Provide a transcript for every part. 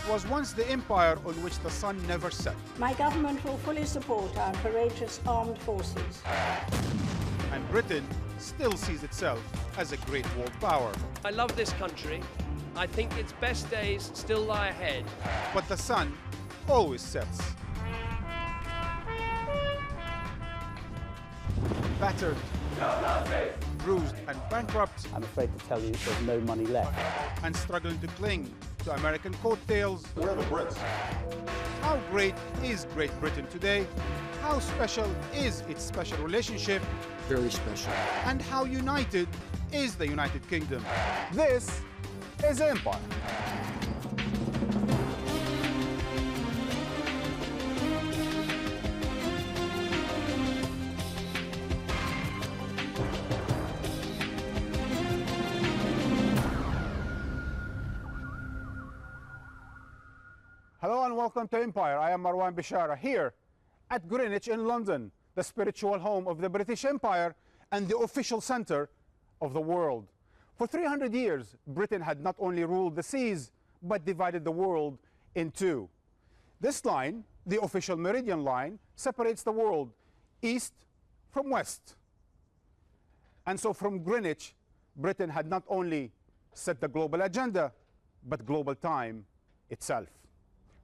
was once the empire on which the sun never set. My government will fully support our courageous armed forces. And Britain still sees itself as a great world power. I love this country. I think its best days still lie ahead. But the sun always sets. Battered, bruised and bankrupt, I'm afraid to tell you there's no money left. and struggling to cling to American coattails. We're the Brits. How great is Great Britain today? How special is its special relationship? Very special. And how united is the United Kingdom? This is Empire. Hello and welcome to Empire. I am Marwan Bishara here at Greenwich in London, the spiritual home of the British Empire and the official center of the world. For 300 years, Britain had not only ruled the seas, but divided the world in two. This line, the official meridian line, separates the world east from west. And so from Greenwich, Britain had not only set the global agenda, but global time itself.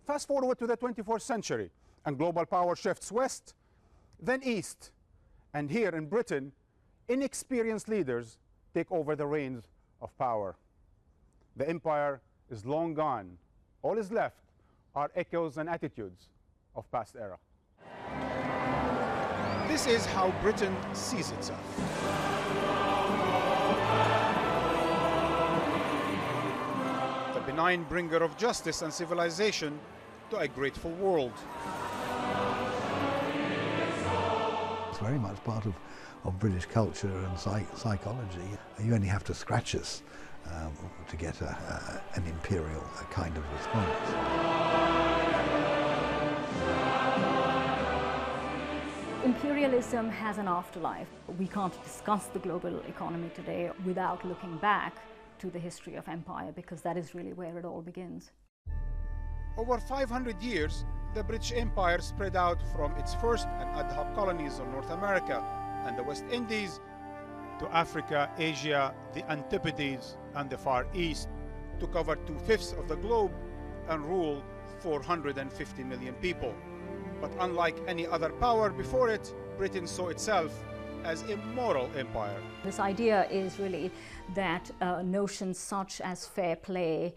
Fast forward to the 24th century, and global power shifts west, then east. And here in Britain, inexperienced leaders take over the reins of power. The empire is long gone. All is left are echoes and attitudes of past era. This is how Britain sees itself. The benign bringer of justice and civilization to a grateful world. It's very much part of British culture and psychology. You only have to scratch us to get an imperial kind of response. Imperialism has an afterlife. We can't discuss the global economy today without looking back to the history of empire, because that is really where it all begins. Over 500 years, the British Empire spread out from its first and ad hoc colonies on North America and the West Indies to Africa, Asia, the Antipodes, and the Far East, to cover 2/5 of the globe and rule 450 million people. But unlike any other power before it, Britain saw itself as a moral empire. This idea is really that notions such as fair play,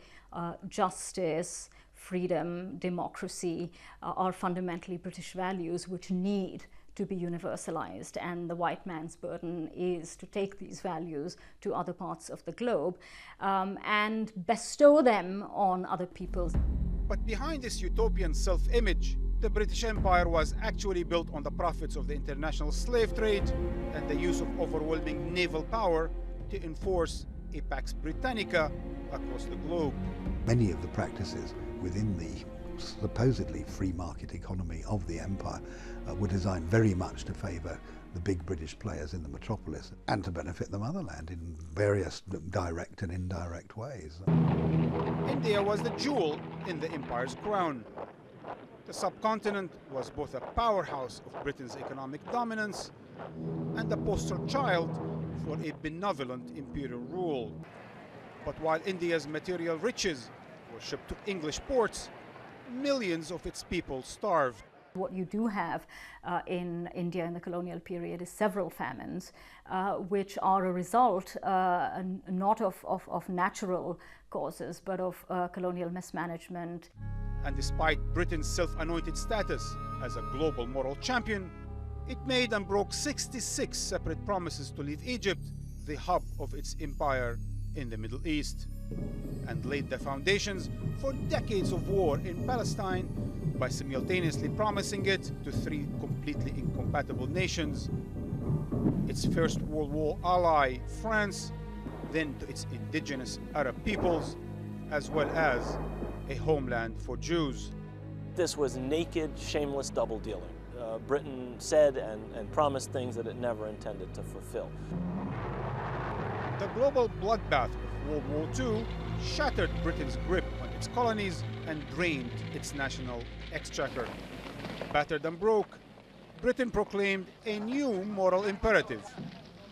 justice, freedom, democracy are fundamentally British values which need to be universalized, and the white man's burden is to take these values to other parts of the globe and bestow them on other peoples. But behind this utopian self-image, the British Empire was actually built on the profits of the international slave trade and the use of overwhelming naval power to enforce a Pax Britannica across the globe. Many of the practices within the supposedly free market economy of the empire were designed very much to favour the big British players in the metropolis and to benefit the motherland in various direct and indirect ways. India was the jewel in the empire's crown. The subcontinent was both a powerhouse of Britain's economic dominance and the poster child for a benevolent imperial rule. But while India's material riches were shipped to English ports, millions of its people starved. What you do have in India in the colonial period is several famines, which are a result not of natural causes, but of colonial mismanagement. And despite Britain's self-anointed status as a global moral champion, it made and broke 66 separate promises to leave Egypt, the hub of its empire in the Middle East, and laid the foundations for decades of war in Palestine by simultaneously promising it to 3 completely incompatible nations: its First World War ally, France, then to its indigenous Arab peoples, as well as a homeland for Jews. This was naked, shameless double dealing. Britain said and promised things that it never intended to fulfill. The global bloodbath of World War II shattered Britain's grip on its colonies and drained its national exchequer. Battered and broke, Britain proclaimed a new moral imperative: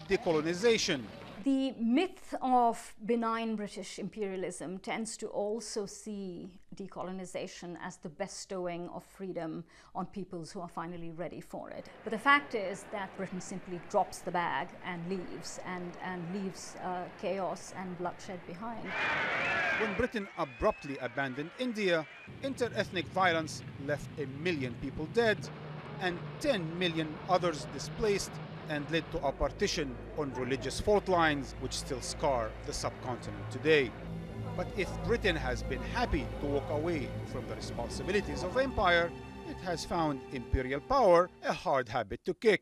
decolonization. The myth of benign British imperialism tends to also see decolonization as the bestowing of freedom on peoples who are finally ready for it. But the fact is that Britain simply drops the bag and leaves, and leaves chaos and bloodshed behind. When Britain abruptly abandoned India, inter-ethnic violence left 1 million people dead and 10 million others displaced, and led to a partition on religious fault lines which still scar the subcontinent today. But if Britain has been happy to walk away from the responsibilities of empire, it has found imperial power a hard habit to kick.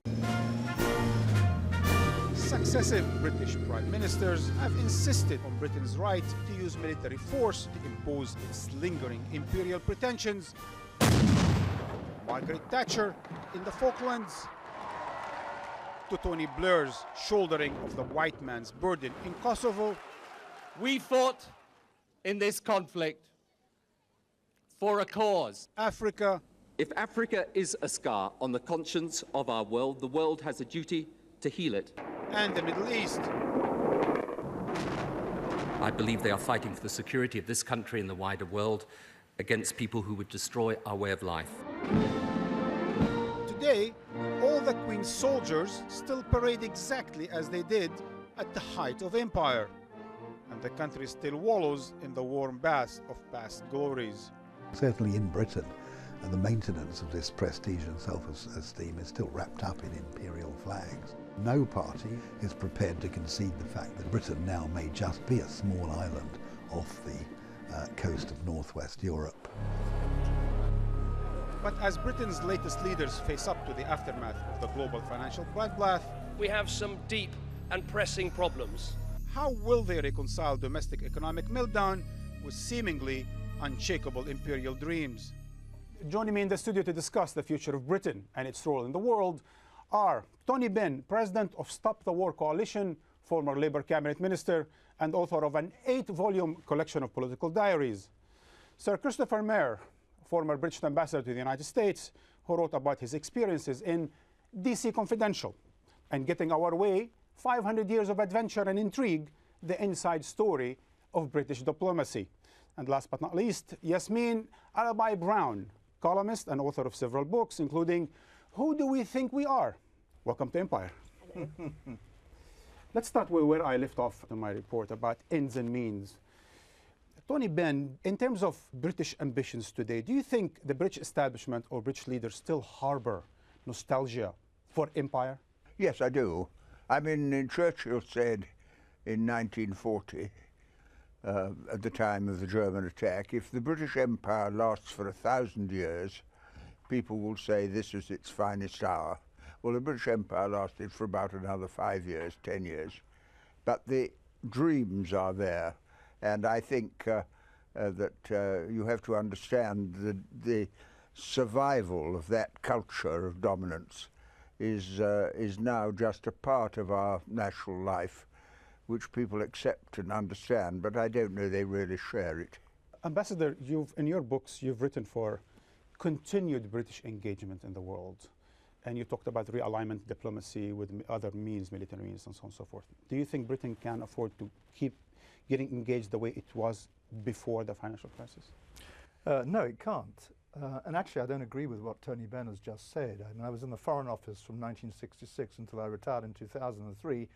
Successive British prime ministers have insisted on Britain's right to use military force to impose its lingering imperial pretensions. Margaret Thatcher in the Falklands, to Tony Blair's shouldering of the white man's burden in Kosovo. We fought in this conflict for a cause. Africa. If Africa is a scar on the conscience of our world, the world has a duty to heal it. And the Middle East. I believe they are fighting for the security of this country and the wider world against people who would destroy our way of life. Today, all the Queen's soldiers still parade exactly as they did at the height of empire, and the country still wallows in the warm bath of past glories. Certainly in Britain, the maintenance of this prestige and self-esteem is still wrapped up in imperial flags. No party is prepared to concede the fact that Britain now may just be a small island off the coast of northwest Europe. But as Britain's latest leaders face up to the aftermath of the global financial bloodbath, We have some deep and pressing problems. how will they reconcile domestic economic meltdown with seemingly unshakable imperial dreams? Joining me in the studio to discuss the future of Britain and its role in the world are Tony Blair, president of Stop the War Coalition, former Labour cabinet minister, and author of an 8-volume collection of political diaries; Sir Christopher Maher, former British ambassador to the United States, who wrote about his experiences in DC Confidential and Getting Our Way, 500 Years of Adventure and Intrigue, the inside story of British diplomacy; and last but not least, Yasmin Alibhai-Brown, columnist and author of several books, including Who Do We Think We Are? Welcome to Empire. Let's start with where I left off in my report about ends and means. Tony Blair, in terms of British ambitions today, do you think the British establishment or British leaders still harbour nostalgia for empire? Yes, I do. I mean, Churchill said in 1940, at the time of the German attack, if the British Empire lasts for 1,000 years, people will say this is its finest hour. Well, the British Empire lasted for about another 5 years, 10 years. But the dreams are there. And I think that you have to understand the survival of that culture of dominance is now just a part of our national life, which people accept and understand, but I don't know they really share it. Ambassador, in your books, you've written for continued British engagement in the world, and you talked about realignment diplomacy with other means, military means, and so on and so forth. Do you think Britain can afford to keep getting engaged the way it was before the financial crisis? No, it can't. And actually, I don't agree with what Tony Blair has just said. I mean, I was in the Foreign Office from 1966 until I retired in 2003,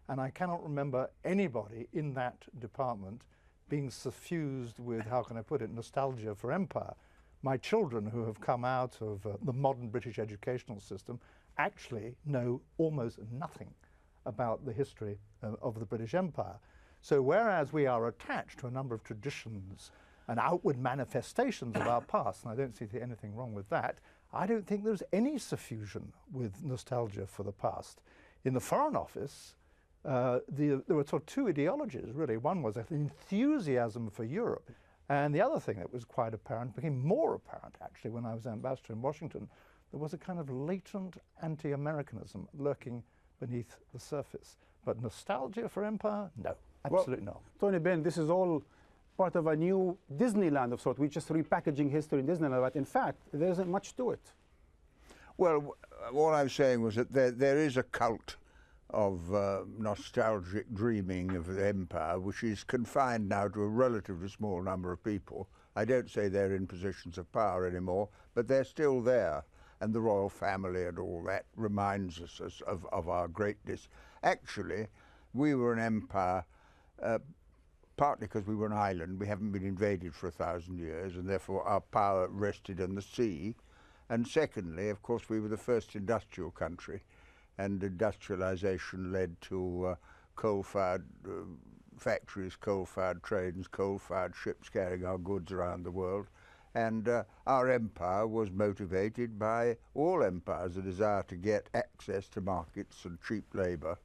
and I cannot remember anybody in that department being suffused with, how can I put it, nostalgia for empire. My children, who have come out of the modern British educational system, actually know almost nothing about the history of the British Empire. So whereas we are attached to a number of traditions and outward manifestations of our past, and I don't see anything wrong with that, I don't think there's any suffusion with nostalgia for the past. In the Foreign Office, there were sort of two ideologies, really. One was an enthusiasm for Europe, and the other thing that was quite apparent, became more apparent actually when I was ambassador in Washington, there was a kind of latent anti-Americanism lurking beneath the surface. But nostalgia for empire, no. Absolutely not. Tony Ben, this is all part of a new Disneyland of sort. We're just repackaging history in Disneyland, but in fact, there isn't much to it. Well, what I was saying was that there is a cult of nostalgic dreaming of the empire, which is confined now to a relatively small number of people. I don't say they're in positions of power anymore, but they're still there. And the royal family and all that reminds us of our greatness. Actually, we were an empire, partly because we were an island. We haven't been invaded for 1,000 years, and therefore our power rested on the sea. And secondly, of course, we were the first industrial country, and industrialization led to coal-fired factories, coal-fired trains, coal-fired ships carrying our goods around the world. And our empire was motivated by all empires, the desire to get access to markets and cheap labour,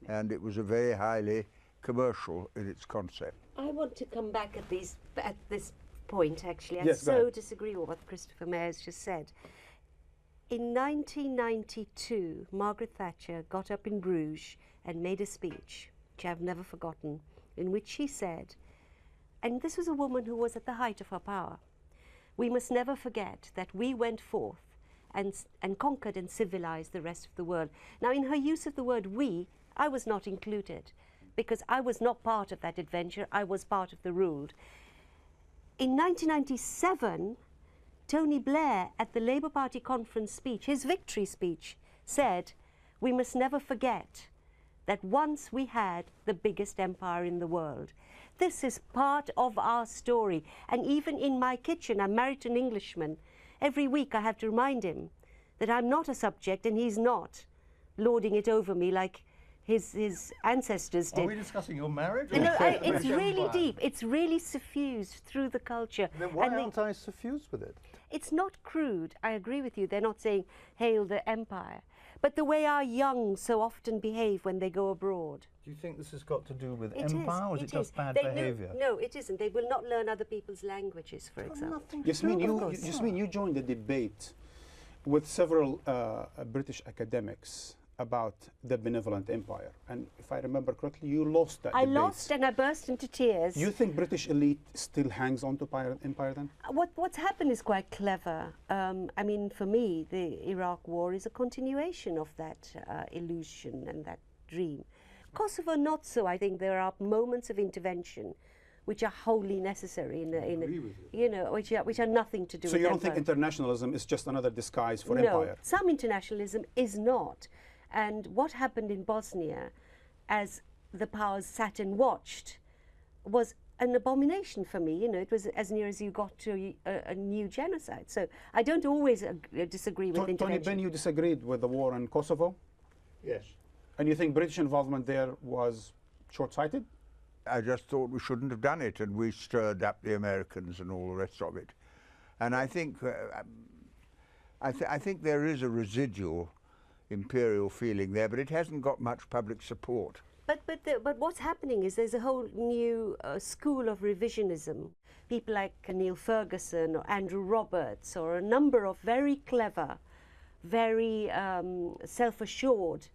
and it was a very highly commercial in its concept. I want to come back at this point, actually. Yes, I so disagree with what Christopher Mayer has just said. In 1992, Margaret Thatcher got up in Bruges and made a speech, which I've never forgotten, in which she said, and this was a woman who was at the height of her power, "We must never forget that we went forth and conquered and civilized the rest of the world." Now, in her use of the word "we," I was not included, because I was not part of that adventure. I was part of the ruled. In 1997, Tony Blair, at the Labour Party conference speech, his victory speech, said, "We must never forget that once we had the biggest empire in the world." This is part of our story. And even in my kitchen, I'm married to an Englishman. Every week I have to remind him that I'm not a subject and he's not, lording it over me like his ancestors did. Are we discussing your marriage? No, it's really deep. It's really suffused through the culture. Then why aren't I suffused with it? It's not crude. I agree with you. They're not saying, "Hail the empire." But the way our young so often behave when they go abroad. Do you think this has got to do with empire, or is it just bad behaviour? No, it isn't. They will not learn other people's languages, for example. Yasmin, you joined the debate with several British academics about the benevolent empire, and if I remember correctly, you lost that debate. I lost and I burst into tears. You think British elite still hangs on to empire then? What's happened is quite clever. I mean, for me, the Iraq war is a continuation of that illusion and that dream. Kosovo, not so. I think there are moments of intervention which are wholly necessary which are nothing to do with So you don't empire. think internationalism is just another disguise for empire? No, some internationalism is not. And what happened in Bosnia, as the powers sat and watched, was an abomination for me. It was as near as you got to a new genocide. So I don't always disagree with intervention. Tony Ben, you disagreed with the war in Kosovo? Yes. And you think British involvement there was short-sighted? I just thought we shouldn't have done it, and we stirred up the Americans and all the rest of it. And I think I think there is a residual imperial feeling there, but it hasn't got much public support. But what's happening is there's a whole new school of revisionism. People like Neil Ferguson or Andrew Roberts or a number of very clever, very self-assured,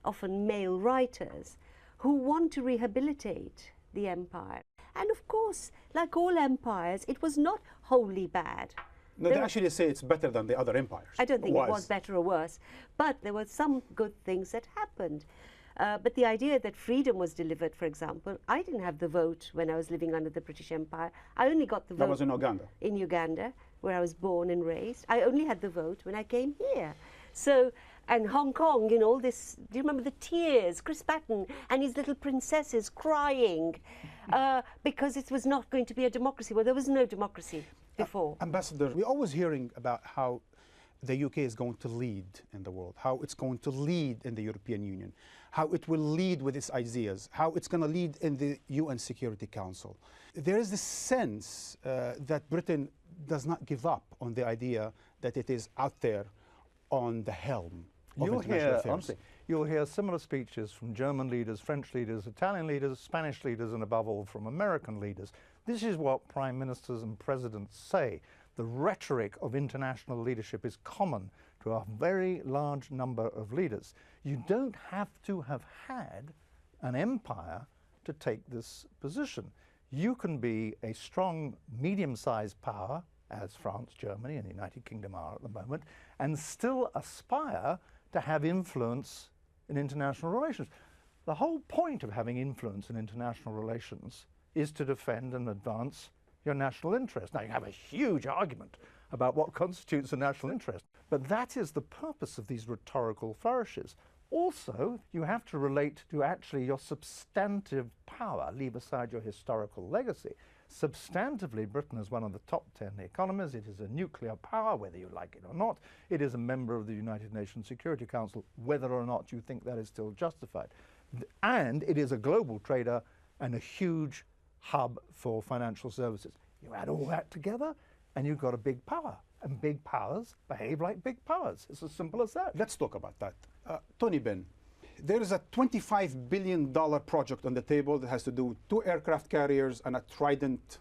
often male writers who want to rehabilitate the empire. And of course, like all empires, it was not wholly bad. No, they actually say it's better than the other empires. I don't think it was better or worse, but there were some good things that happened. But the idea that freedom was delivered, for example, I didn't have the vote when I was living under the British Empire. I only got the vote. That was in Uganda. In Uganda, where I was born and raised. I only had the vote when I came here. So, and Hong Kong, all this, do you remember the tears? Chris Patton and his little princesses crying because it was not going to be a democracy. Well, there was no democracy before. Ambassador, we're always hearing about how the UK is going to lead in the world, how it's going to lead in the European Union, how it will lead with its ideas, how it's going to lead in the UN Security Council. There is this sense that Britain does not give up on the idea that it is out there on the helm of international affairs. Honestly, you'll hear similar speeches from German leaders, French leaders, Italian leaders, Spanish leaders, and above all from American leaders. This is what prime ministers and presidents say. The rhetoric of international leadership is common to a very large number of leaders. You don't have to have had an empire to take this position. You can be a strong, medium-sized power, as France, Germany, and the United Kingdom are at the moment, and still aspire to have influence in international relations. The whole point of having influence in international relations is to defend and advance your national interest. Now, you have a huge argument about what constitutes a national interest, but that is the purpose of these rhetorical flourishes. Also, you have to relate to actually your substantive power, leave aside your historical legacy. Substantively, Britain is one of the top 10 economies. It is a nuclear power, whether you like it or not. It is a member of the United Nations Security Council, whether or not you think that is still justified. And it is a global trader and a huge hub for financial services. You add all that together and you've got a big power. And big powers behave like big powers. It's as simple as that. Let's talk about that. Tony Ben, there is a $25 billion project on the table that has to do with 2 aircraft carriers and a Trident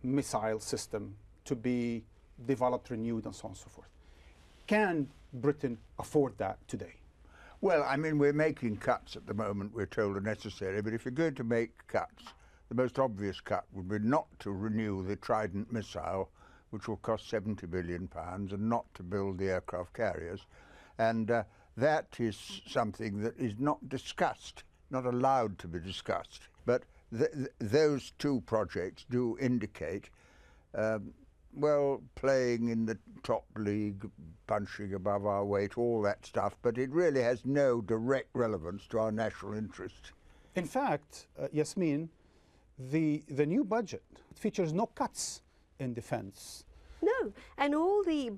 missile system to be developed, renewed, and so on and so forth. Can Britain afford that today? Well, I mean, we're making cuts at the moment, we're told are necessary, but if you're going to make cuts, the most obvious cut would be not to renew the Trident missile, which will cost £70 billion, and not to build the aircraft carriers. And that is something that is not discussed, not allowed to be discussed. But those 2 projects do indicate, well, playing in the top league, punching above our weight, all that stuff, but it really has no direct relevance to our national interest. In fact, Yasmin, the new budget features no cuts in defence. No, and all the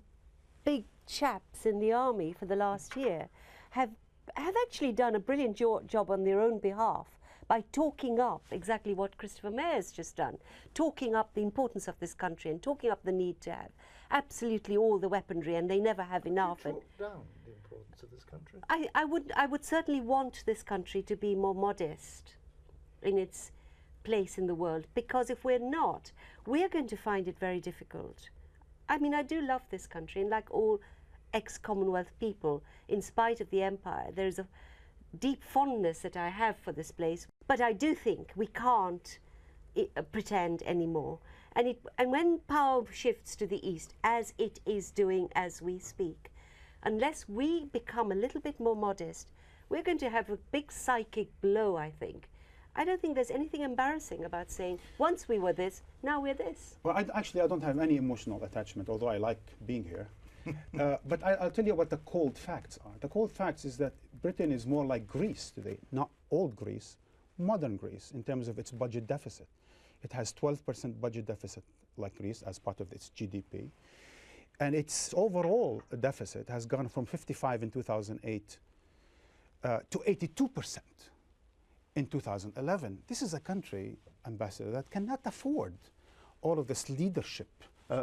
big chaps in the army for the last year have actually done a brilliant job on their own behalf by talking up exactly what Christopher Mayor has just done, talking up the importance of this country and talking up the need to have absolutely all the weaponry, and they never have enough. Have you talked down the importance of this country? I would certainly want this country to be more modest in its place in the world, because if we're not, we're going to find it very difficult. I mean, I do love this country, and like all ex-Commonwealth people, in spite of the empire, there's a deep fondness that I have for this place, but I do think we can't pretend anymore. And when power shifts to the east, as it is doing as we speak, unless we become a little bit more modest, we're going to have a big psychic blow, I think. I don't think there's anything embarrassing about saying, once we were this, now we're this. Well, actually, I don't have any emotional attachment, although I like being here. But I'll tell you what the cold facts are. The cold facts is that Britain is more like Greece today, not old Greece, modern Greece, in terms of its budget deficit. It has 12% budget deficit like Greece as part of its GDP. And its overall deficit has gone from 55 in 2008 to 82% in 2011. This is a country, Ambassador, that cannot afford all of this leadership.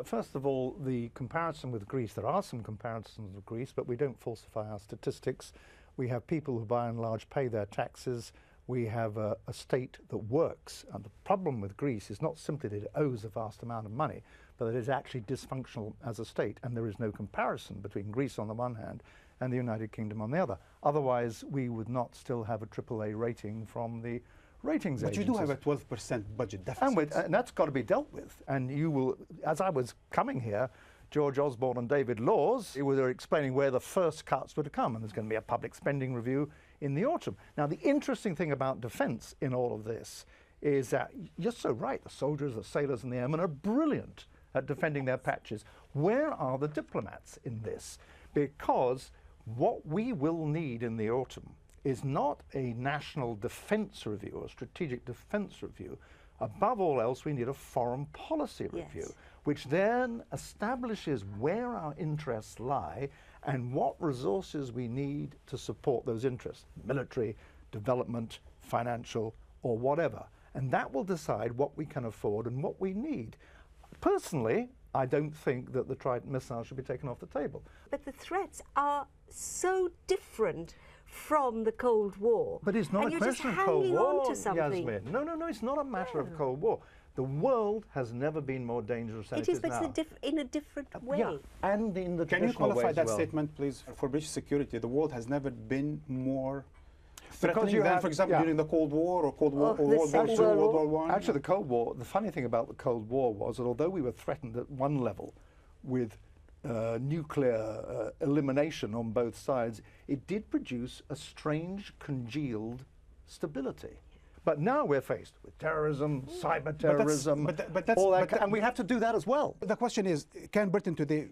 First of all, the comparison with Greece, there are some comparisons with Greece, but we don't falsify our statistics. We have people who by and large pay their taxes. We have a state that works. And the problem with Greece is not simply that it owes a vast amount of money, but that it is actually dysfunctional as a state. And there is no comparison between Greece on the one hand and the United Kingdom on the other. Otherwise, we would not still have a AAA rating from the ratings agencies. But you do have a 12% budget deficit. And that's got to be dealt with. And you will, as I was coming here, George Osborne and David Laws were explaining where the first cuts were to come, and there's going to be a public spending review in the autumn. Now, the interesting thing about defence in all of this is that you're so right, the soldiers, the sailors and the airmen are brilliant at defending their patches. Where are the diplomats in this? Because what we will need in the autumn is not a national defence review or strategic defence review. Above all else, we need a foreign policy review, which then establishes where our interests lie and what resources we need to support those interests, military, development, financial, or whatever. And that will decide what we can afford and what we need. Personally, I don't think that the Trident missile should be taken off the table. But the threats are so different from the Cold War. But it's not a question of Cold War, Yasmin. No, it's not a matter of Cold War. The world has never been more dangerous than it is now. But it's in a different way. Yeah, and in the Can you traditional qualify ways that as well. statement, please? For British security, the world has never been more threatening them, for example, during the Cold War or Cold War or World War II, World War I? Actually, the Cold War, the funny thing about the Cold War was that although we were threatened at one level with nuclear elimination on both sides, it did produce a strange congealed stability. But now we're faced with terrorism, cyber terrorism, and we have to do that as well. The question is, can Britain today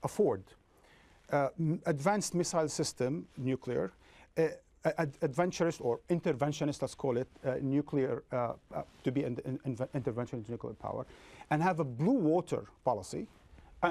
afford advanced missile system, nuclear, adventurous or interventionist, let's call it, nuclear, to be interventionist nuclear power, and have a blue water policy,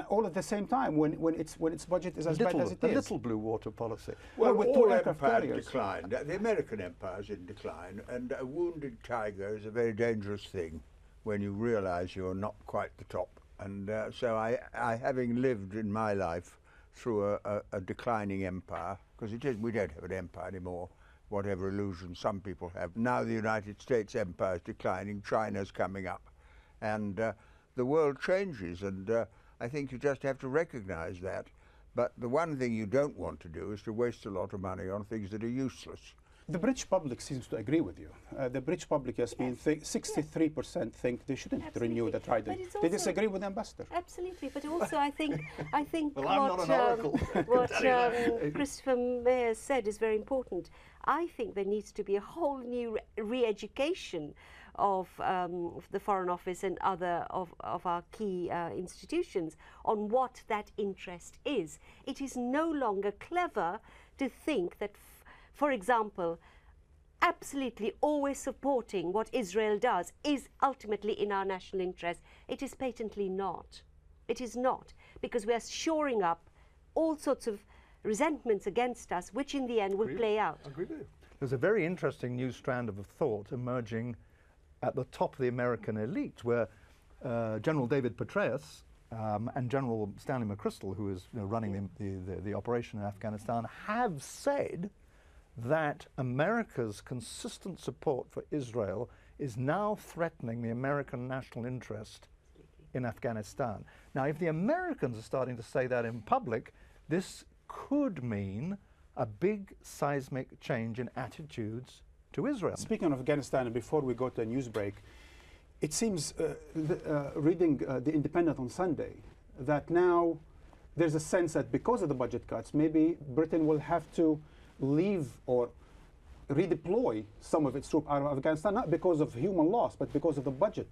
all at the same time when its budget is as bad as it is? A little blue water policy. Well, with all empires declined. The American empire is in decline, and a wounded tiger is a very dangerous thing when you realise you're not quite the top. And so I, having lived in my life through a declining empire, because we don't have an empire anymore, whatever illusion some people have. Now the United States empire is declining, China's coming up, and the world changes, and I think you just have to recognise that. But the one thing you don't want to do is to waste a lot of money on things that are useless. The British public seems to agree with you. The British public has been 63% think they shouldn't renew the Trident. They disagree with the ambassador. Absolutely, but also I think well, I'm not an oracle. What Christopher Mayer said is very important. I think there needs to be a whole new re-education of the Foreign Office and other of our key institutions on what that interest is. It is no longer clever to think that, for example, absolutely always supporting what Israel does is ultimately in our national interest. It is patently not. It is not, because we are shoring up all sorts of resentments against us, which in the end will play out. There's a very interesting new strand of thought emerging at the top of the American elite, where General David Petraeus and General Stanley McChrystal, who is running the operation in Afghanistan, have said that America's consistent support for Israel is now threatening the American national interest in Afghanistan. Now, if the Americans are starting to say that in public, this could mean a big seismic change in attitudes to Israel. Speaking of Afghanistan, and before we go to a news break, it seems, reading The Independent on Sunday, that now there's a sense that because of the budget cuts, maybe Britain will have to leave or redeploy some of its troops out of Afghanistan, not because of human loss, but because of the budget,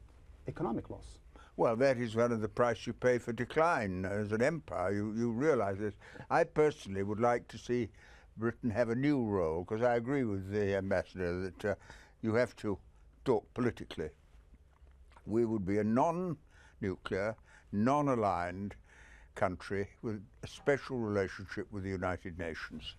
economic loss. Well, that is one of the price you pay for decline as an empire. You realise this. I personally would like to see Britain have a new role, because I agree with the ambassador that you have to talk politically. We would be a non-nuclear, non-aligned country with a special relationship with the United Nations.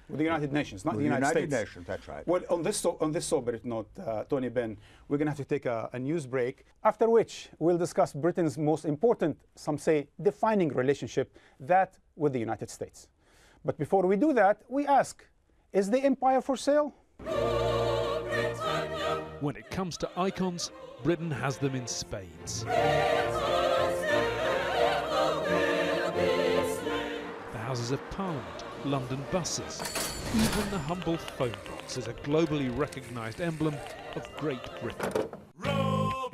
With the United Nations, not the United States. United Nations, that's right. Well, on this sober note, Tony Ben, we're going to have to take a news break, after which we'll discuss Britain's most important, some say defining relationship, that with the United States. But before we do that, we ask, is the empire for sale? When it comes to icons, Britain has them in spades. The Houses of Parliament, London buses, even the humble phone box is a globally recognised emblem of Great Britain.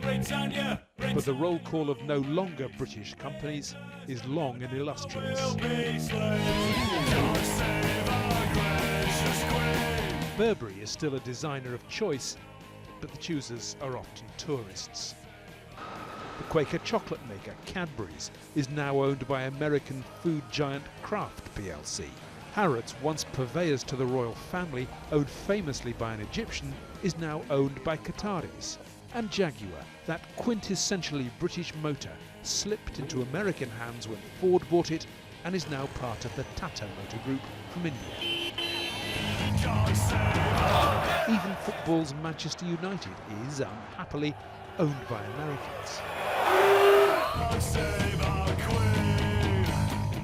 Britannia, but the roll call of no longer British companies is long and illustrious. Burberry is still a designer of choice, but the choosers are often tourists. The Quaker chocolate maker Cadbury's is now owned by American food giant Kraft plc. Harrods, once purveyors to the royal family, owned famously by an Egyptian, is now owned by Qataris. And Jaguar, that quintessentially British motor, slipped into American hands when Ford bought it and is now part of the Tata Motor Group from India. Even football's Manchester United is, unhappily, owned by Americans.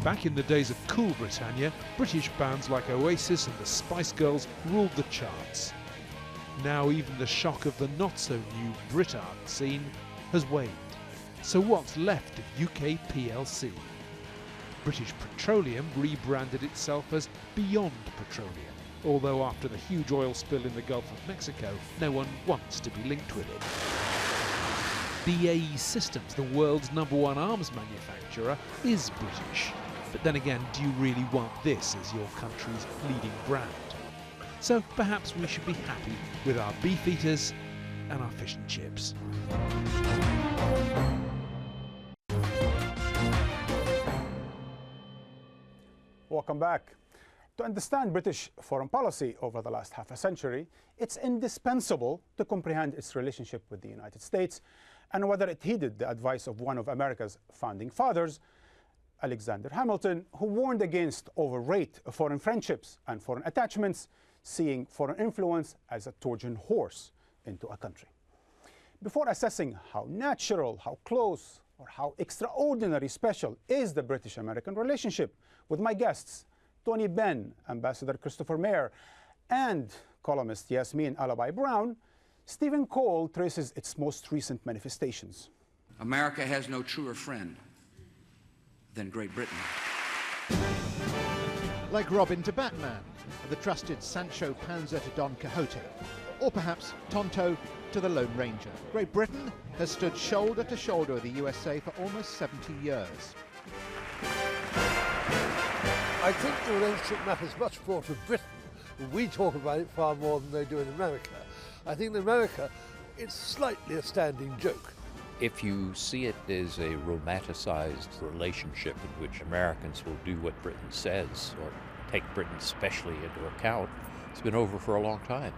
Back in the days of cool Britannia, British bands like Oasis and the Spice Girls ruled the charts. Now even the shock of the not-so-new Brit art scene has waned. So what's left of UK PLC? British Petroleum rebranded itself as Beyond Petroleum. although after the huge oil spill in the Gulf of Mexico, no one wants to be linked with it. BAE Systems, the world's #1 arms manufacturer, is British. But then again, do you really want this as your country's leading brand? So perhaps we should be happy with our beef eaters and our fish and chips. Welcome back. To understand British foreign policy over the last half a century, it's indispensable to comprehend its relationship with the United States and whether it heeded the advice of one of America's founding fathers, Alexander Hamilton, who warned against overrate foreign friendships and foreign attachments, seeing foreign influence as a Trojan horse into a country. Before assessing how natural, how close, or how extraordinary special is the British-American relationship, with my guests, Tony Benn, Ambassador Christopher Mayer, and columnist Yasmin Alabai-Brown, Stephen Cole traces its most recent manifestations. America has no truer friend than Great Britain. Like Robin to Batman, or the trusted Sancho Panza to Don Quixote, or perhaps Tonto to the Lone Ranger. Great Britain has stood shoulder to shoulder with the USA for almost 70 years. I think the relationship matters much more to Britain. We talk about it far more than they do in America. I think in America, it's slightly a standing joke. If you see it as a romanticized relationship in which Americans will do what Britain says or take Britain specially into account, it's been over for a long time.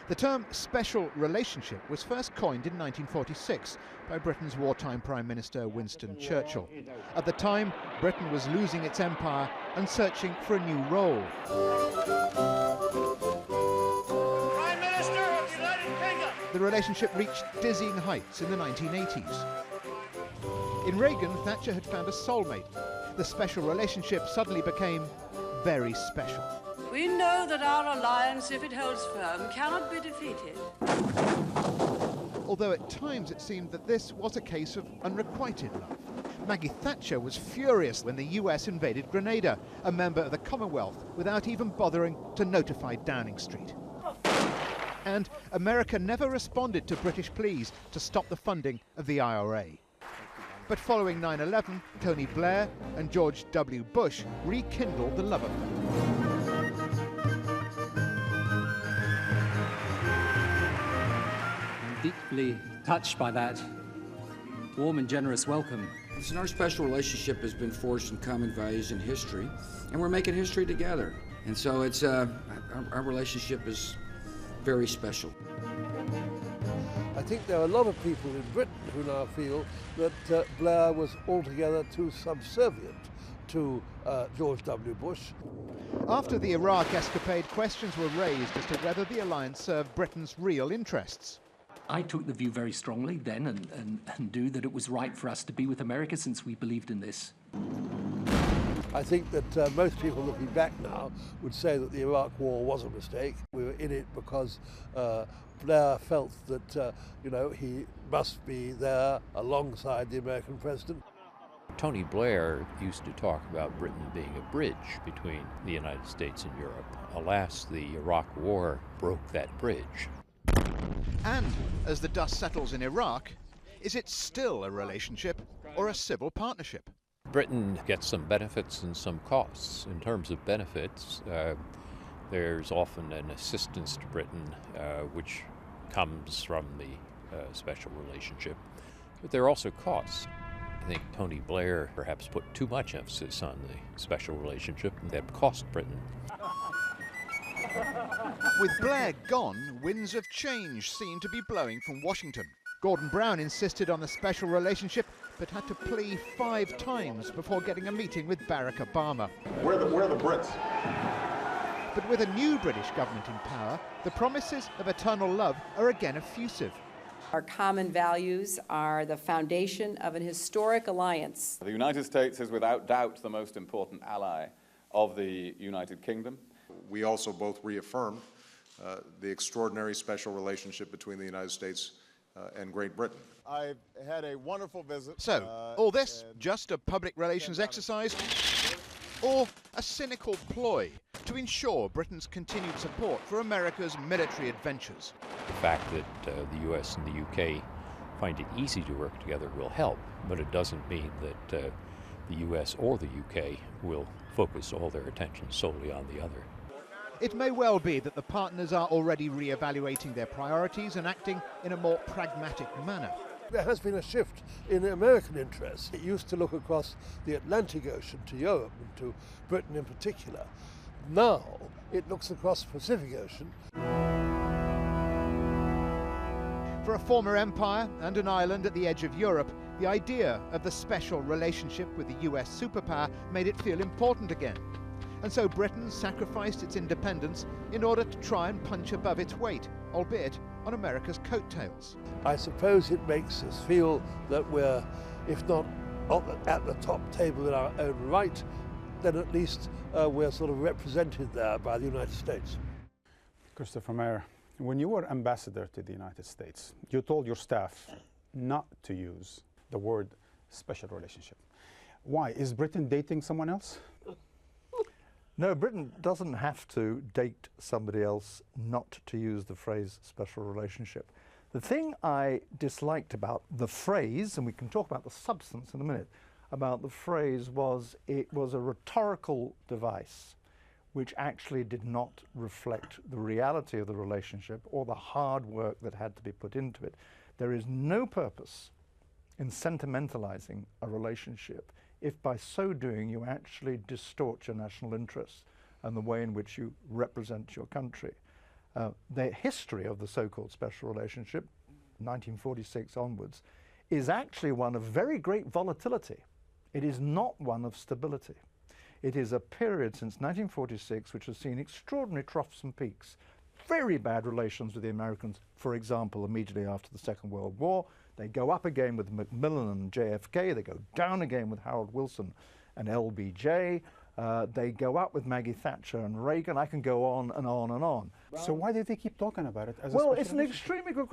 The term special relationship was first coined in 1946 by Britain's wartime Prime Minister Winston Churchill. At the time, Britain was losing its empire and searching for a new role. Prime Minister of the United Kingdom! The relationship reached dizzying heights in the 1980s. In Reagan, Thatcher had found a soulmate. The special relationship suddenly became very special. We know that our alliance, if it holds firm, cannot be defeated. Although at times it seemed that this was a case of unrequited love. Maggie Thatcher was furious when the US invaded Grenada, a member of the Commonwealth, without even bothering to notify Downing Street. And America never responded to British pleas to stop the funding of the IRA. But following 9/11, Tony Blair and George W. Bush rekindled the love affair. Deeply touched by that warm and generous welcome. Listen, our special relationship has been forged in common values and history, and we're making history together. And so it's our relationship is very special. I think there are a lot of people in Britain who now feel that Blair was altogether too subservient to George W. Bush. After the Iraq escapade, questions were raised as to whether the alliance served Britain's real interests. I took the view very strongly then and do that it was right for us to be with America since we believed in this. I think that most people looking back now would say that the Iraq War was a mistake. We were in it because Blair felt that he must be there alongside the American president. Tony Blair used to talk about Britain being a bridge between the United States and Europe. Alas, the Iraq War broke that bridge. And as the dust settles in Iraq, is it still a relationship or a civil partnership? Britain gets some benefits and some costs. In terms of benefits, there's often an assistance to Britain which comes from the special relationship, but there are also costs. I think Tony Blair perhaps put too much emphasis on the special relationship that cost Britain. With Blair gone, winds of change seem to be blowing from Washington. Gordon Brown insisted on the special relationship, but had to plea 5 times before getting a meeting with Barack Obama. Where are the Brits? But with a new British government in power, the promises of eternal love are again effusive. Our common values are the foundation of an historic alliance. The United States is without doubt the most important ally of the United Kingdom. We also both reaffirmed the extraordinary special relationship between the United States and Great Britain. I've had a wonderful visit. So, all this just a public relations exercise or a cynical ploy to ensure Britain's continued support for America's military adventures. The fact that the US and the UK find it easy to work together will help, but it doesn't mean that the US or the UK will focus all their attention solely on the other. It may well be that the partners are already re-evaluating their priorities and acting in a more pragmatic manner. There has been a shift in American interests. It used to look across the Atlantic Ocean to Europe and to Britain in particular. Now it looks across the Pacific Ocean. For a former empire and an island at the edge of Europe, the idea of the special relationship with the US superpower made it feel important again. And so Britain sacrificed its independence in order to try and punch above its weight, albeit on America's coattails. I suppose it makes us feel that we're, if not at the top table in our own right, then at least we're sort of represented there by the United States. Christopher Mayer, when you were ambassador to the United States, you told your staff not to use the word special relationship. Why? Is Britain dating someone else? No, Britain doesn't have to date somebody else not to use the phrase special relationship. The thing I disliked about the phrase, and we can talk about the substance in a minute, about the phrase was it was a rhetorical device which actually did not reflect the reality of the relationship or the hard work that had to be put into it. There is no purpose in sentimentalizing a relationship if by so doing you actually distort your national interests and the way in which you represent your country. The history of the so-called special relationship, 1946 onwards, is actually one of very great volatility. It is not one of stability. It is a period since 1946 which has seen extraordinary troughs and peaks. Very bad relations with the Americans, for example, immediately after the Second World War. They go up again with Macmillan and JFK. They go down again with Harold Wilson and LBJ. They go up with Maggie Thatcher and Reagan. I can go on and on and on. So why do they keep talking about it? Well, it's an extremely good.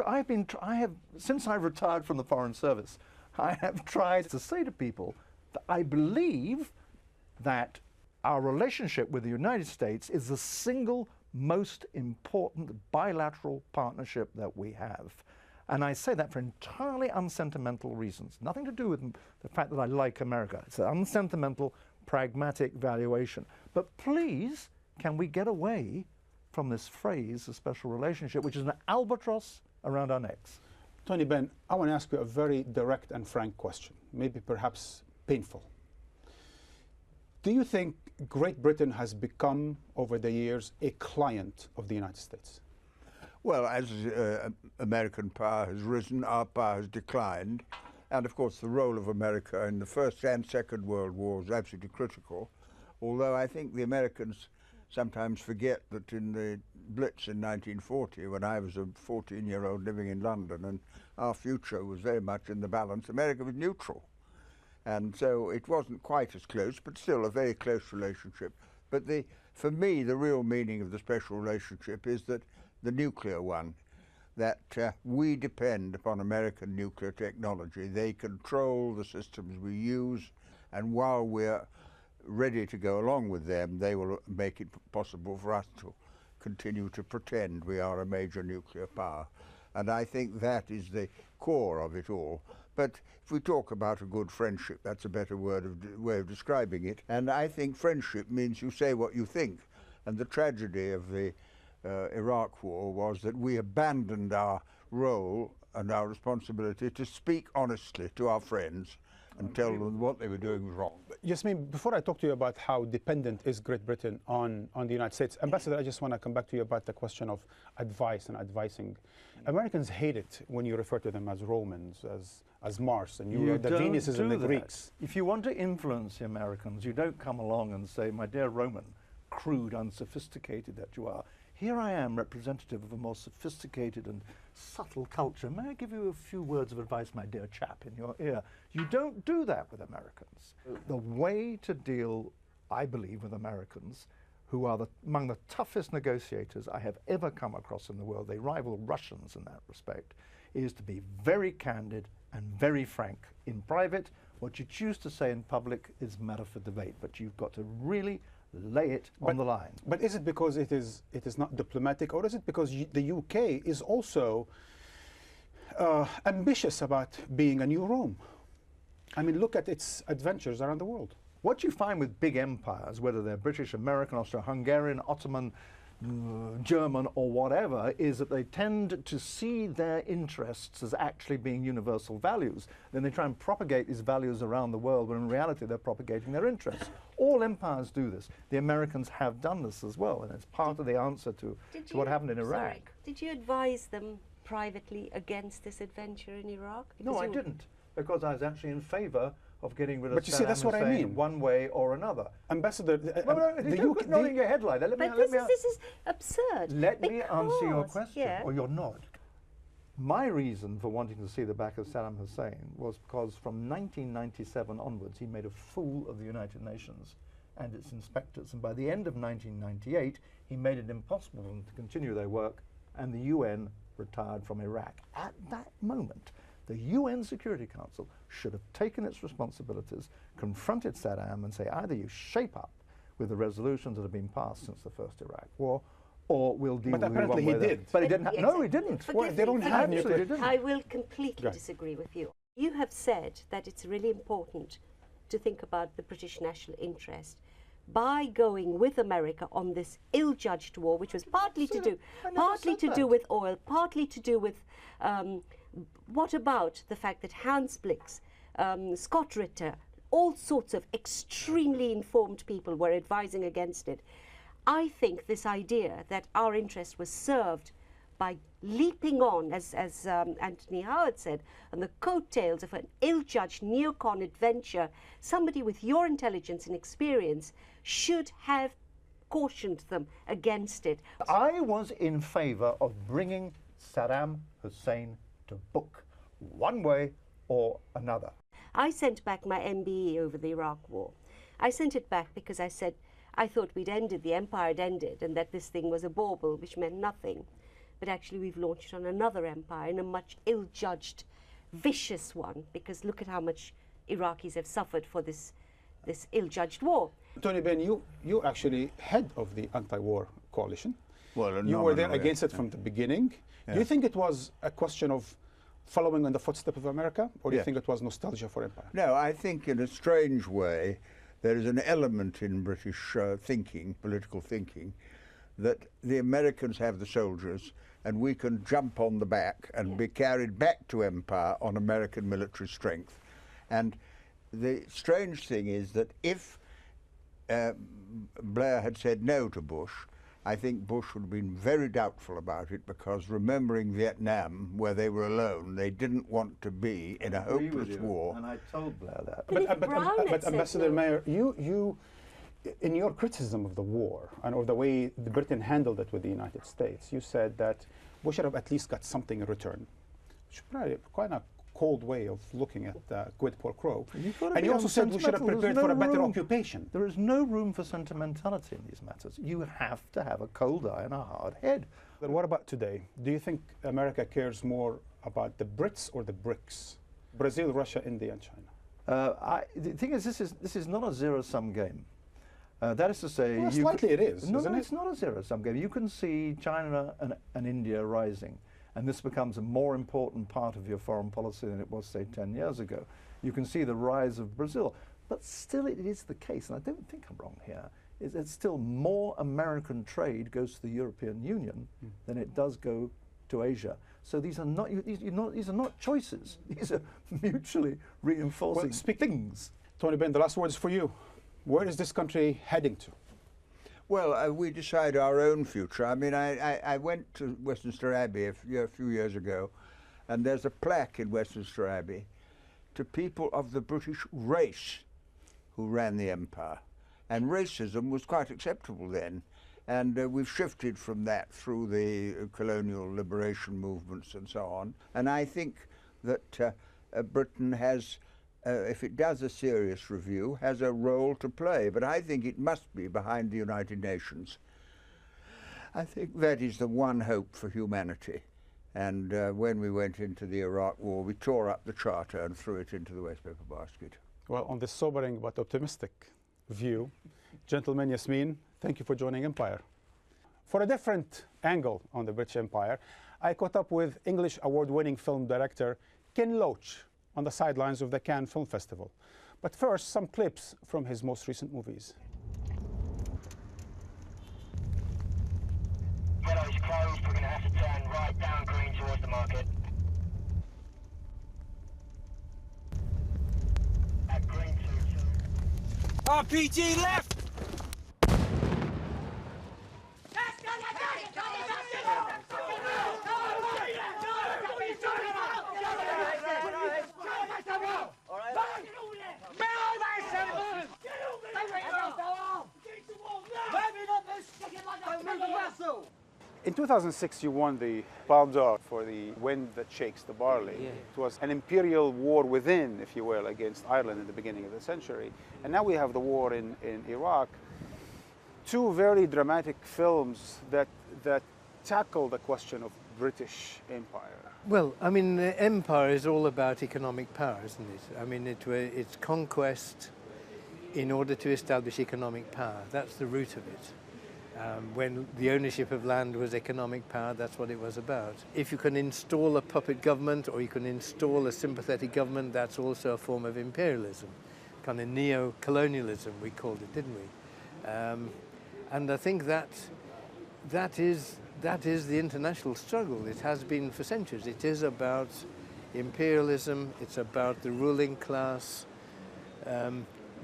Since I retired from the Foreign Service, I have tried to say to people that I believe that our relationship with the United States is the single most important bilateral partnership that we have. And I say that for entirely unsentimental reasons. Nothing to do with the fact that I like America. It's an unsentimental, pragmatic valuation. But please, can we get away from this phrase, a special relationship, which is an albatross around our necks? Tony Ben, I want to ask you a very direct and frank question, maybe perhaps painful. Do you think Great Britain has become, over the years, a client of the United States? Well, as American power has risen, our power has declined. And of course, the role of America in the First and Second World War is absolutely critical. Although I think the Americans sometimes forget that in the Blitz in 1940, when I was a 14-year-old living in London and our future was very much in the balance, America was neutral. And so it wasn't quite as close, but still a very close relationship. But for me, the real meaning of the special relationship is that the nuclear one, that we depend upon American nuclear technology. They control the systems we use, and while we're ready to go along with them, they will make it possible for us to continue to pretend we are a major nuclear power. And I think that is the core of it all. But if we talk about a good friendship, that's a better way of describing it. And I think friendship means you say what you think. And the tragedy of the Iraq War was that we abandoned our role and our responsibility to speak honestly to our friends and tell them what they were doing was wrong. Yasmin, before I talk to you about how dependent is Great Britain on the United States, Ambassador, I just want to come back to you about the question of advice and advising. Americans hate it when you refer to them as Romans, as Mars, and you are the Venuses and the Greeks. If you want to influence the Americans, you don't come along and say, my dear Roman, crude, unsophisticated that you are. Here I am, representative of a more sophisticated and subtle culture. May I give you a few words of advice, my dear chap, in your ear? You don't do that with Americans. The way to deal, I believe, with Americans, who are among the toughest negotiators I have ever come across in the world, they rival Russians in that respect, is to be very candid and very frank. In private, what you choose to say in public is matter for debate, but you've got to really lay it on the line. But is it because it is not diplomatic, or is it because the UK is also ambitious about being a new Rome? I mean, look at its adventures around the world. What you find with big empires, whether they're British, American, Austro-Hungarian, Ottoman, German, or whatever, is that they tend to see their interests as actually being universal values. Then they try and propagate these values around the world, when in reality they're propagating their interests. All empires do this. The Americans have done this as well, and it's part of the answer to what happened in Iraq. Sorry, did you advise them privately against this adventure in Iraq? No, I didn't, because I was actually in favour of getting rid of But you see, that's what I mean. one way or another. Ambassador, you're nodding your head like that. This is absurd. Let me answer your question, yeah. or your nod. My reason for wanting to see the back of Saddam Hussein was because from 1997 onwards he made a fool of the United Nations and its inspectors, and by the end of 1998 he made it impossible for them to continue their work, and the UN retired from Iraq. At that moment, the UN Security Council should have taken its responsibilities, confronted Saddam and say, either you shape up with the resolutions that have been passed since the first Iraq War, or we'll deal with you one way. But apparently he did. But he didn't. No, he didn't. They don't have nuclear. I will completely disagree with you. You have said that it's really important to think about the British national interest by going with America on this ill-judged war, which was partly to do with oil, partly to do with what about the fact that Hans Blix, Scott Ritter, all sorts of extremely informed people were advising against it. I think this idea that our interest was served by leaping on, as Anthony Howard said, on the coattails of an ill-judged neocon adventure, somebody with your intelligence and experience should have cautioned them against it. I was in favour of bringing Saddam Hussein to book, one way or another. I sent back my MBE over the Iraq War. I sent it back because I said I thought we'd ended, the empire had ended, and that this thing was a bauble, which meant nothing. But actually we've launched on another empire, in a much ill-judged, vicious one, because look at how much Iraqis have suffered for this ill-judged war. Tony Blair, you actually head of the anti-war coalition. Well, you were there against it from the beginning. Yeah. Do you think it was a question of following in the footsteps of America, or do you think it was nostalgia for empire? No, I think in a strange way there is an element in British thinking, political thinking, that the Americans have the soldiers and we can jump on the back and be carried back to empire on American military strength. And the strange thing is that if Blair had said no to Bush, I think Bush would have been very doubtful about it, because remembering Vietnam, where they were alone, they didn't want to be in a hopeless war. And I told Blair that. But Ambassador Mayer, you, in your criticism of the war and of the way Britain handled it with the United States, you said that we should have at least got something in return. Which is probably quite a cold way of looking at quid pro quo. And you also said we should have prepared for a better occupation. There is no room for sentimentality in these matters. You have to have a cold eye and a hard head. But what about today? Do you think America cares more about the Brits or the BRICS? Brazil, Russia, India, and China. The thing is, this is not a zero-sum game. That is to say, well, slightly it is. No, isn't it's not a zero-sum game. You can see China and India rising, and this becomes a more important part of your foreign policy than it was, say, 10 years ago. You can see the rise of Brazil, but still it is the case, and I don't think I'm wrong here, is that still more American trade goes to the European Union than it does go to Asia. So these are not these are not choices. These are mutually reinforcing things. Tony Blair, the last word is for you. Where is this country heading to? Well, we decide our own future. I mean, I went to Westminster Abbey a few years ago, and there's a plaque in Westminster Abbey to people of the British race who ran the empire. And racism was quite acceptable then. And we've shifted from that through the colonial liberation movements and so on. And I think that Britain has, if it does a serious review, has a role to play. But I think it must be behind the United Nations. I think that is the one hope for humanity. And when we went into the Iraq War, we tore up the Charter and threw it into the wastepaper basket. Well, on this sobering but optimistic view. Gentlemen, Yasmin, thank you for joining Empire. For a different angle on the British Empire, I caught up with English award-winning film director Ken Loach on the sidelines of the Cannes Film Festival. But first, some clips from his most recent movies. Yellow is closed, we're going to have to turn right down green towards the market. At green 2. RPG left! In 2006, you won the Palme d'Or for The Wind That Shakes the Barley. Yeah. It was an imperial war within, if you will, against Ireland in the beginning of the century. And now we have the war in Iraq. Two very dramatic films that tackle the question of British Empire. Well, I mean, empire is all about economic power, isn't it? I mean, it's conquest in order to establish economic power. That's the root of it. When the ownership of land was economic power, that's what it was about. If you can install a puppet government or you can install a sympathetic government, that's also a form of imperialism. Kind of neo-colonialism, we called it, didn't we? And I think that is the international struggle. It has been for centuries. It is about imperialism, it's about the ruling class,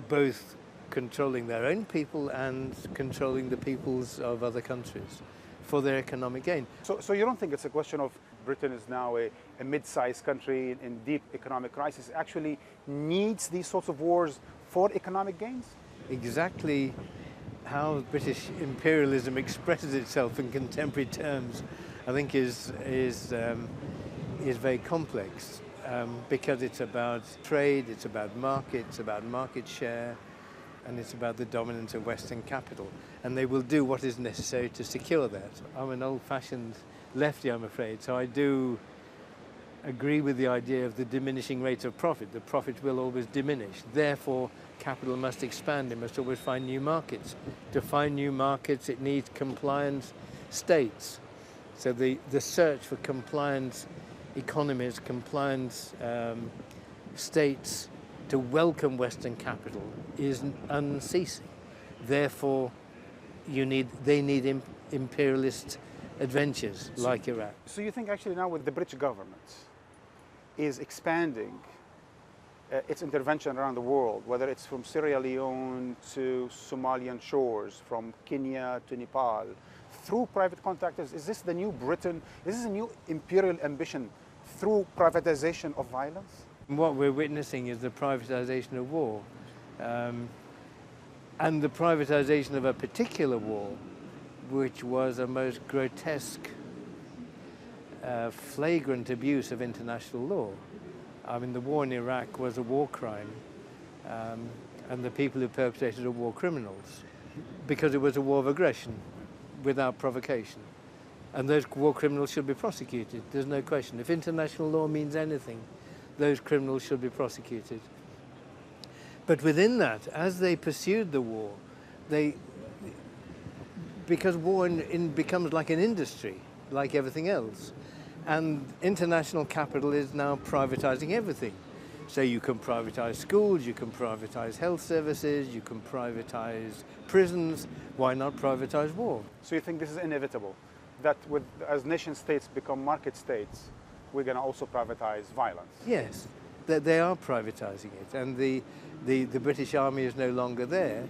both controlling their own people and controlling the peoples of other countries for their economic gain. So you don't think it's a question of Britain is now a mid-sized country in deep economic crisis, actually needs these sorts of wars for economic gains? Exactly how British imperialism expresses itself in contemporary terms, I think is very complex because it's about trade, it's about market share, and it's about the dominance of Western capital. And they will do what is necessary to secure that. I'm an old-fashioned lefty, I'm afraid, so I do agree with the idea of the diminishing rate of profit. The profit will always diminish. Therefore, capital must expand. It must always find new markets. To find new markets, it needs compliant states. So the search for compliant economies, compliant states to welcome Western capital is unceasing. Therefore, they need imperialist adventures like Iraq. So you think actually now with the British government is expanding its intervention around the world, whether it's from Sierra Leone to Somalian shores, from Kenya to Nepal, through private contractors? Is this the new Britain? Is this a new imperial ambition through privatization of violence? What we're witnessing is the privatization of war, and the privatization of a particular war, which was a most grotesque, flagrant abuse of international law. I mean, the war in Iraq was a war crime, and the people who perpetrated it were war criminals, because it was a war of aggression without provocation. And those war criminals should be prosecuted, there's no question. If international law means anything, those criminals should be prosecuted. But within that, as they pursued the war, because war becomes like an industry, like everything else, and international capital is now privatizing everything. So you can privatize schools, you can privatize health services, you can privatize prisons. Why not privatize war? So you think this is inevitable, that as nation states become market states, we're going to also privatize violence? Yes, they are privatizing it, and the British Army is no longer there,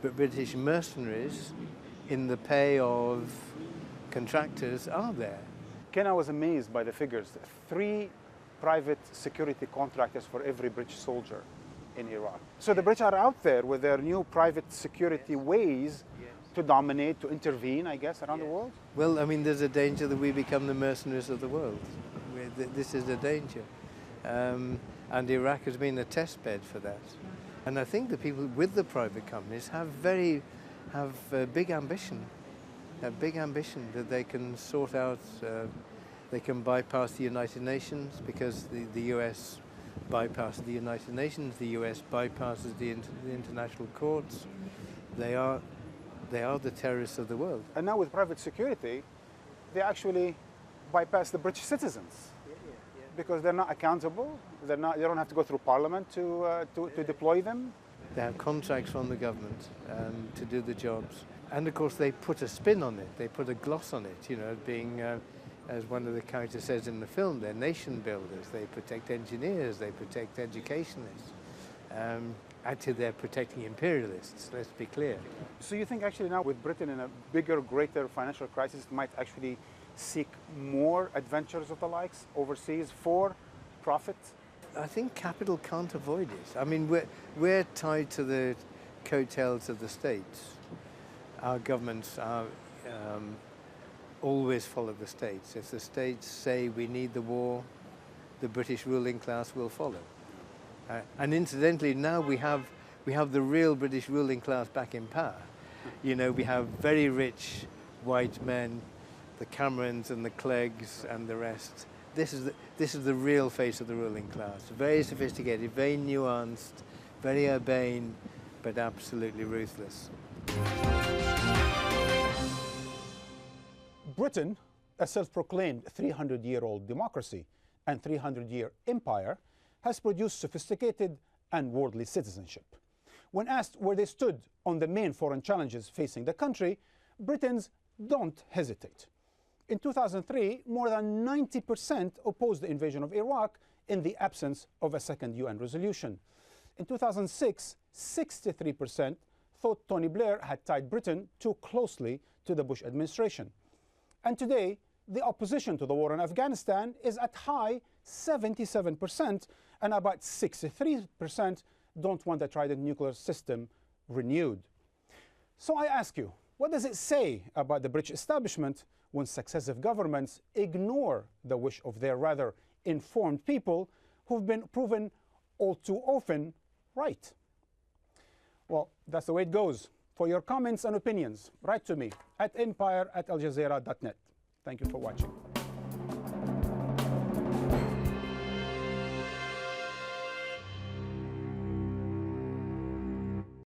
but British mercenaries in the pay of contractors are there. Ken, I was amazed by the figures. 3 private security contractors for every British soldier in Iraq. So the British are out there with their new private security ways to dominate, to intervene, I guess, around the world? Well, I mean, there's a danger that we become the mercenaries of the world. This is a danger. And Iraq has been a test bed for that. And I think the people with the private companies have big ambition that they can sort out, they can bypass the United Nations because the US bypasses the United Nations. The US bypasses the international courts. They are the terrorists of the world. And now with private security, they actually bypass the British citizens because they're not accountable. They don't have to go through Parliament to deploy them. They have contracts from the government to do the jobs. And of course they put a spin on it. They put a gloss on it, you know, being, as one of the characters says in the film, they're nation builders. They protect engineers, they protect educationists. Actually, they're protecting imperialists, let's be clear. So you think actually now with Britain in a bigger, greater financial crisis, it might actually seek more adventures of the likes overseas for profit? I think capital can't avoid it. I mean, we're tied to the coattails of the states. Our governments are, always follow the states. If the states say we need the war, the British ruling class will follow. And incidentally, now we have the real British ruling class back in power. You know, we have very rich white men, the Camerons and the Cleggs and the rest. This is the real face of the ruling class. Very sophisticated, very nuanced, very urbane, but absolutely ruthless. Britain, a self-proclaimed 300-year-old democracy and 300-year empire, has produced sophisticated and worldly citizenship. When asked where they stood on the main foreign challenges facing the country, Britons don't hesitate. In 2003, more than 90% opposed the invasion of Iraq in the absence of a second UN resolution. In 2006, 63% thought Tony Blair had tied Britain too closely to the Bush administration. And today, the opposition to the war in Afghanistan is at high 77%, and about 63% don't want the Trident nuclear system renewed. So I ask you, what does it say about the British establishment when successive governments ignore the wish of their rather informed people who've been proven all too often right? Well, that's the way it goes. For your comments and opinions, write to me at empire@aljazeera.net. Thank you for watching.